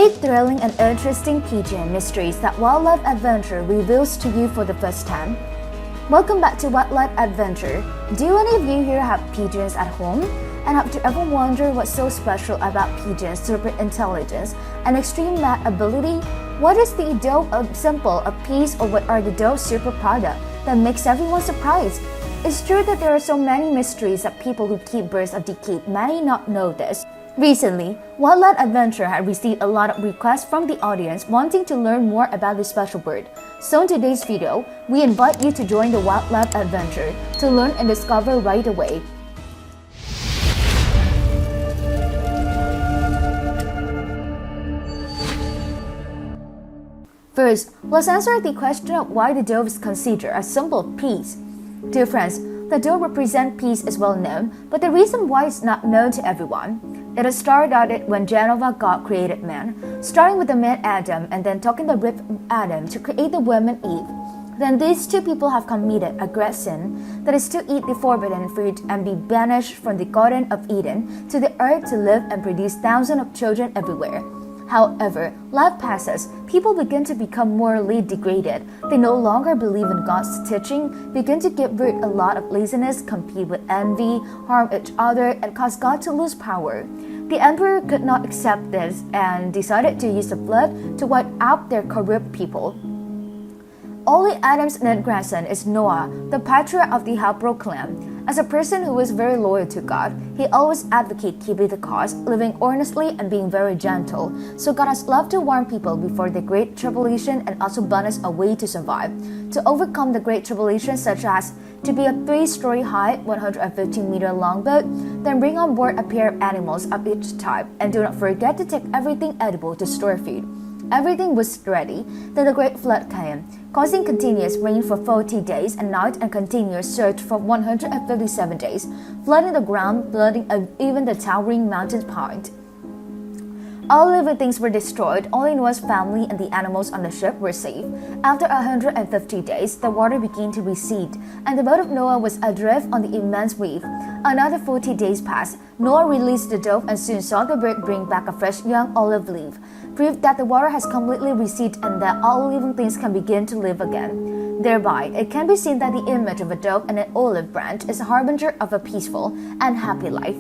8 thrilling and interesting pigeon mysteries that Wildlife Adventure reveals to you for the first time. Welcome back to Wildlife Adventure. Do any of you here have pigeons at home? And have you ever wondered what's so special about pigeons' super intelligence and extreme math ability? What is the dope of simple of peace, or what are the dope super product that makes everyone surprised? It's true that there are so many mysteries that people who keep birds of decay may not know this. Recently, Wildlife Adventure had received a lot of requests from the audience wanting to learn more about this special bird. So in today's video, we invite you to join the Wildlife Adventure to learn and discover right away. First, let's answer the question of why the dove is considered a symbol of peace. Dear friends, the dove represents peace is well known, but the reason why it's not known to everyone. It has started out when Jehovah God created man, starting with the man Adam and then taking the rib of Adam to create the woman Eve. Then these two people have committed a great sin, that is to eat the forbidden fruit and be banished from the Garden of Eden to the earth to live and produce thousands of children everywhere. However, life passes, people begin to become morally degraded. They no longer believe in God's teaching, begin to get rid of a lot of laziness, compete with envy, harm each other, and cause God to lose power. The emperor could not accept this and decided to use the flood to wipe out their corrupt people. Only Adam's next grandson is Noah, the patriarch of the Hebrew clan. As a person who is very loyal to God, he always advocates keeping the cause, living honestly and being very gentle. So God has loved to warn people before the Great Tribulation and also bonus a way to survive. To overcome the Great Tribulation, such as to be a 3-story high, 115-meter long boat, then bring on board a pair of animals of each type, and do not forget to take everything edible to store food. Everything was ready. Then the great flood came, causing continuous rain for 40 days and night and continuous surge for 157 days, flooding the ground, flooding even the towering mountain point. All living things were destroyed, only Noah's family and the animals on the ship were safe. After 150 days, the water began to recede, and the boat of Noah was adrift on the immense wave. Another 40 days passed. Noah released the dove and soon saw the bird bring back a fresh young olive leaf, proof that the water has completely receded and that all living things can begin to live again. Thereby, it can be seen that the image of a dove and an olive branch is a harbinger of a peaceful and happy life.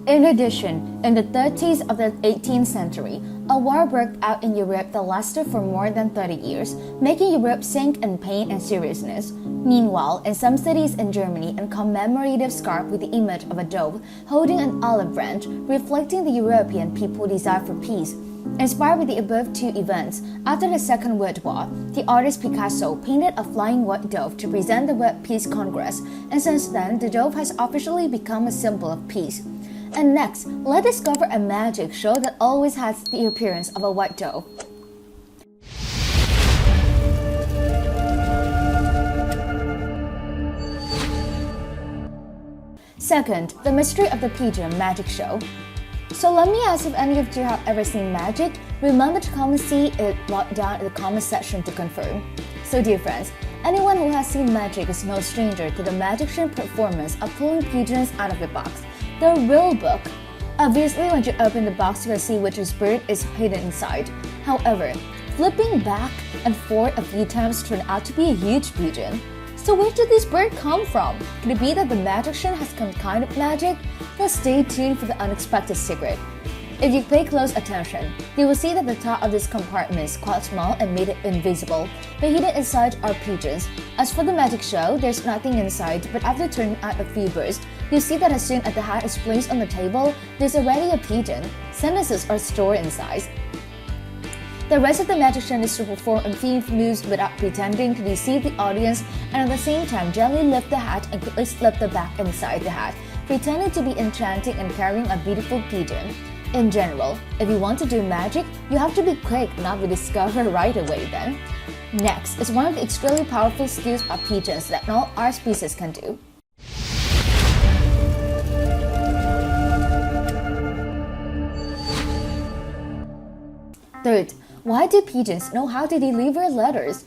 In addition, in the 30s of the 18th century, a war broke out in Europe that lasted for more than 30 years, making Europe sink in pain and seriousness. Meanwhile, in some cities in Germany, a commemorative scarf with the image of a dove holding an olive branch, reflecting the European people's desire for peace. Inspired by the above two events, after the Second World War, the artist Picasso painted a flying white dove to present the World Peace Congress, and since then, the dove has officially become a symbol of peace. And next, let's discover a magic show that always has the appearance of a white dove. Second, the mystery of the pigeon magic show. So let me ask if any of you have ever seen magic. Remember to comment it down in the comment section to confirm. So dear friends, anyone who has seen magic is no stranger to the magician performance of pulling pigeons out of the box, the real book. Obviously, when you open the box, you can see which bird is hidden inside. However, flipping back and forth a few times turned out to be a huge pigeon. So where did this bird come from? Could it be that the magician has some kind of magic? Then stay tuned for the unexpected secret. If you pay close attention, you will see that the top of this compartment is quite small and made it invisible, but hidden inside are pigeons. As for the magic show, there's nothing inside, but after turning out a few birds, you see that as soon as the hat is placed on the table, there's already a pigeon. Sentences are stored inside. The rest of the magician is to perform a few moves without pretending to deceive the audience, and at the same time gently lift the hat and quickly slip the back inside the hat, pretending to be enchanting and carrying a beautiful pigeon. In general, if you want to do magic, you have to be quick, not be discovered right away then. Next is one of the extremely powerful skills of pigeons that no art species can do. Third, why do pigeons know how to deliver letters?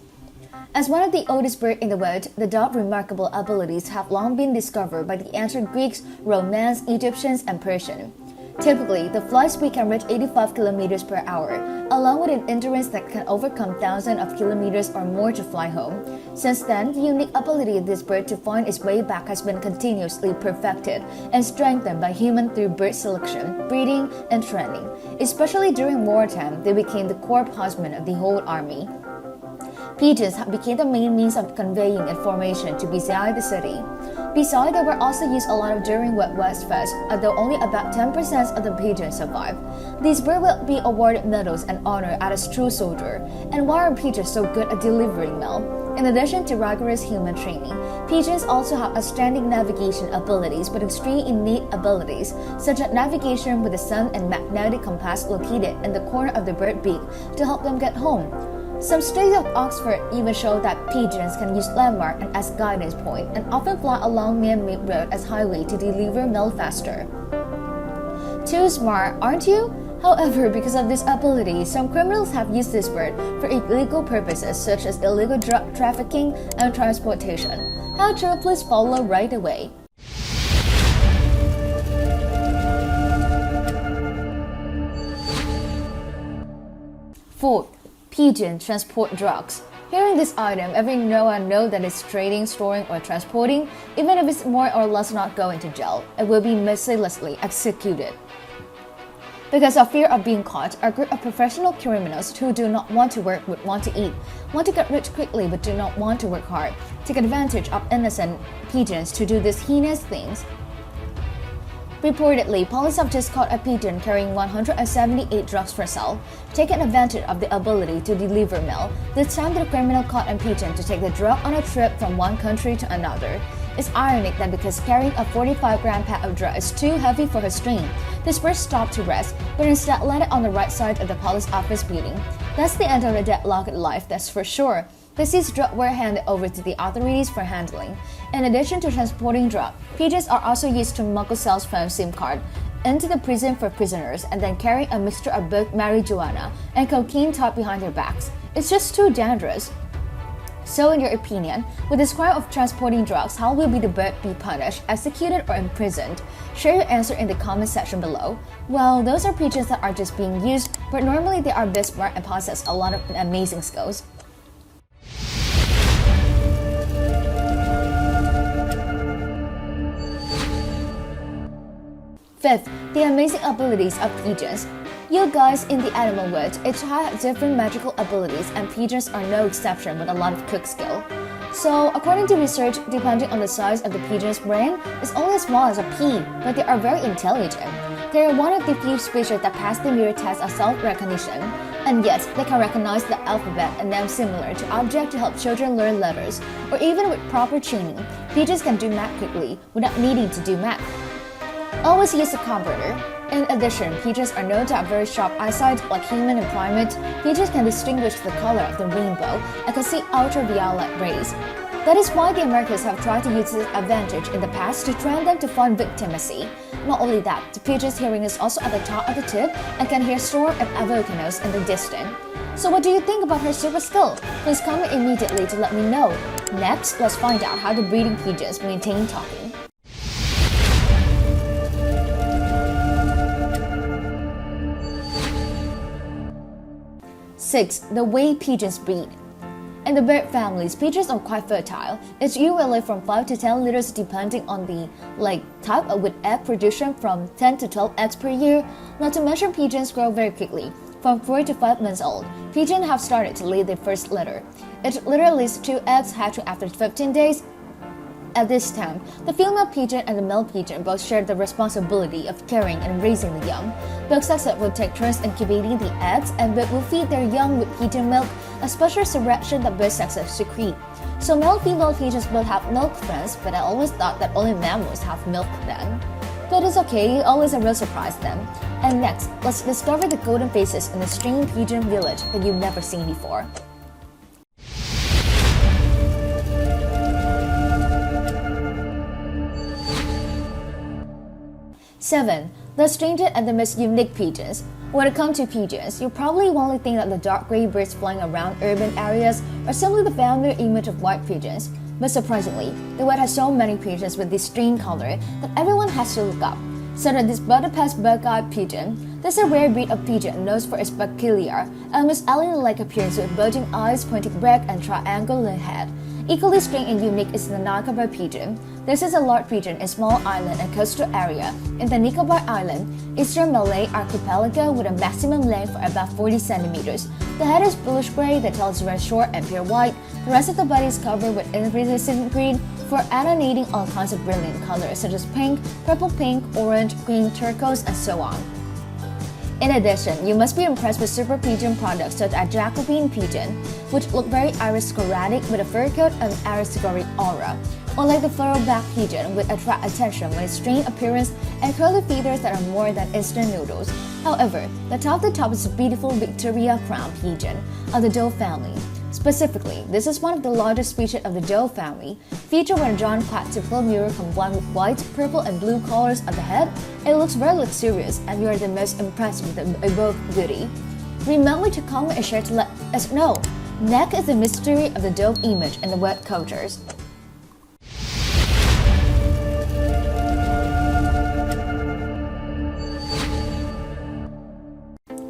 As one of the oldest birds in the world, the dove's remarkable abilities have long been discovered by the ancient Greeks, Romans, Egyptians, and Persians. Typically, the flight speed can reach 85 kilometers per hour, along with an endurance that can overcome thousands of kilometers or more to fly home. Since then, the unique ability of this bird to find its way back has been continuously perfected and strengthened by humans through bird selection, breeding, and training. Especially during wartime, they became the corps husband of the whole army. Pigeons became the main means of conveying information to beside the city. Besides, they were also used a lot during West Fest, although only about 10% of the pigeons survived. These birds will be awarded medals and honor as a true soldier. And why are pigeons so good at delivering mail? In addition to rigorous human training, pigeons also have outstanding navigation abilities with extreme innate abilities, such as navigation with the sun and magnetic compass located in the corner of the bird beak to help them get home. Some studies of Oxford even show that pigeons can use landmark and as guidance point and often fly along man-made road as highway to deliver mail faster. Too smart, aren't you? However, because of this ability, some criminals have used this bird for illegal purposes such as illegal drug trafficking and transportation. How true? Please follow right away. 4. Pigeon transport drugs. Hearing this item, everyone knows that it's trading, storing, or transporting. Even if it's more or less not going to jail, it will be mercilessly executed. Because of fear of being caught, a group of professional criminals who do not want to work but want to eat, want to get rich quickly but do not want to work hard, take advantage of innocent pigeons to do these heinous things. Reportedly, police have just caught a pigeon carrying 178 drugs for sale, taking advantage of the ability to deliver mail. This time the criminal caught a pigeon to take the drug on a trip from one country to another. It's ironic that because carrying a 45-gram pack of drugs is too heavy for her string, this bird stopped to rest, but instead landed on the right side of the police office building. That's the end of the deadlocked life, that's for sure. The seized drugs were handed over to the authorities for handling. In addition to transporting drugs, pigeons are also used to smuggle cell phone SIM card into the prison for prisoners and then carrying a mixture of both marijuana and cocaine tied behind their backs. It's just too dangerous. So in your opinion, with this crime of transporting drugs, how will the bird be punished, executed, or imprisoned? Share your answer in the comment section below. Well, those are pigeons that are just being used, but normally they are bit smart and possess a lot of amazing skills. 5th, the amazing abilities of pigeons. You guys in the animal world, each have different magical abilities and pigeons are no exception with a lot of quick skill. So, according to research, depending on the size of the pigeon's brain, it's only as small as a pea, but they are very intelligent. They are one of the few species that pass the mirror test of self-recognition. And yes, they can recognize the alphabet and names similar to objects to help children learn letters, or even with proper tuning, pigeons can do math quickly without needing to do math. Always use a converter. In addition, pigeons are known to have very sharp eyesight like human and primates. Pigeons can distinguish the color of the rainbow and can see ultraviolet rays. That is why the Americans have tried to use this advantage in the past to train them to find victimacy. Not only that, the pigeon's hearing is also at the top of the tip and can hear storm and volcanoes in the distance. So what do you think about her super skill? Please comment immediately to let me know. Next, let's find out how the breeding pigeons maintain talking. 6. The way pigeons breed. In the bird families, pigeons are quite fertile. It's usually from 5 to 10 litters depending on the type, with egg production from 10 to 12 eggs per year. Not to mention pigeons grow very quickly. From 4 to 5 months old, pigeons have started to lay their first litter. It literally lays 2 eggs hatching after 15 days. At this time, the female pigeon and the male pigeon both share the responsibility of carrying and raising the young. Both sexes will take turns incubating the eggs and both will feed their young with pigeon milk, a special secretion that both sexes secrete. So male-female pigeons both have milk friends, but I always thought that only mammals have milk then. But it's okay, always a real surprise then. And next, let's discover the golden faces in the string pigeon village that you've never seen before. 7. The strangest and the most unique pigeons. When it comes to pigeons, you probably won't think that the dark gray birds flying around urban areas are simply the familiar image of white pigeons. But surprisingly, the world has so many pigeons with this strange color that everyone has to look up. So that this Budapest bug-eyed pigeon, this is a rare breed of pigeon known for its peculiar, almost alien-like appearance with bulging eyes, pointed back, and triangular head. Equally strange and unique is the Nicobar pigeon. This is a large pigeon in small island and coastal area in the Nicobar Island, Eastern Malay Archipelago, with a maximum length of about 40 centimeters. The head is bluish-gray, the tail is very short and pure white. The rest of the body is covered with iridescent green, for animating all kinds of brilliant colors such as pink, purple pink, orange, green, turquoise, and so on. In addition, you must be impressed with super pigeon products such as Jacobean pigeon, which look very aristocratic with a fur coat and aristocratic aura, or like the furrowback pigeon, which attract attention with its strange appearance and curly feathers that are more than instant noodles. However, the top is a beautiful Victoria crown pigeon of the dove family. Specifically, this is one of the largest species of the dove family, featured when drawn quite typical mirror combined with white, purple, and blue colors of the head. It looks very luxurious, and you are the most impressed with the evoked beauty. Remember to comment and share to let us know. Next is the mystery of the dove image in the wet cultures.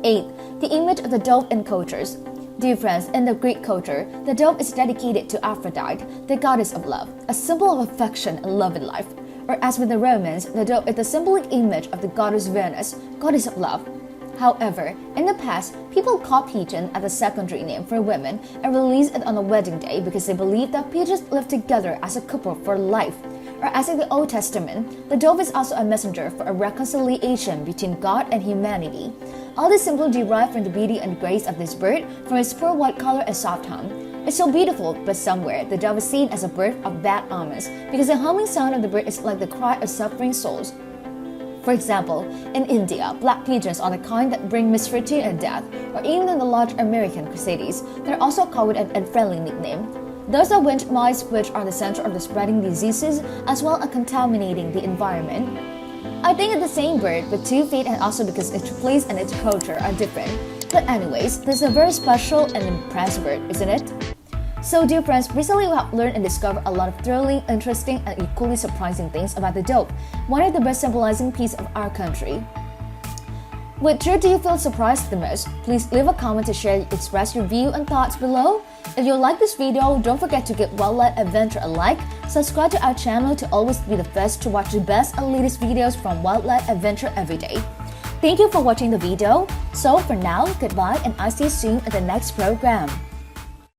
8. The image of the dove in cultures. Dear friends, in the Greek culture, the dove is dedicated to Aphrodite, the goddess of love, a symbol of affection and love in life. Or as with the Romans, the dove is the symbolic image of the goddess Venus, goddess of love. However, in the past, people called pigeon as a secondary name for women and released it on a wedding day because they believed that pigeons lived together as a couple for life. Or as in the Old Testament, the dove is also a messenger for a reconciliation between God and humanity. All this simply derived from the beauty and grace of this bird, from its pure white color and soft hum. It's so beautiful, but somewhere the dove is seen as a bird of bad omens because the humming sound of the bird is like the cry of suffering souls. For example, in India, black pigeons are the kind that bring misfortune and death, or even in the large American cities, they're also called with an unfriendly nickname. Those are wind mice, which are the center of the spreading diseases as well as contaminating the environment. I think it's the same bird with 2 feet, and also because its place and its culture are different. But anyways, this is a very special and impressive bird, isn't it? So dear friends, recently we have learned and discovered a lot of thrilling, interesting, and equally surprising things about the dove, one of the best symbolizing pieces of our country. Which bird do you feel surprised the most? Please leave a comment to share, express your view and thoughts below. If you like this video, don't forget to give Wildlife Adventure a like, subscribe to our channel to always be the first to watch the best and latest videos from Wildlife Adventure every day. Thank you for watching the video. So for now, goodbye, and I'll see you soon at the next program.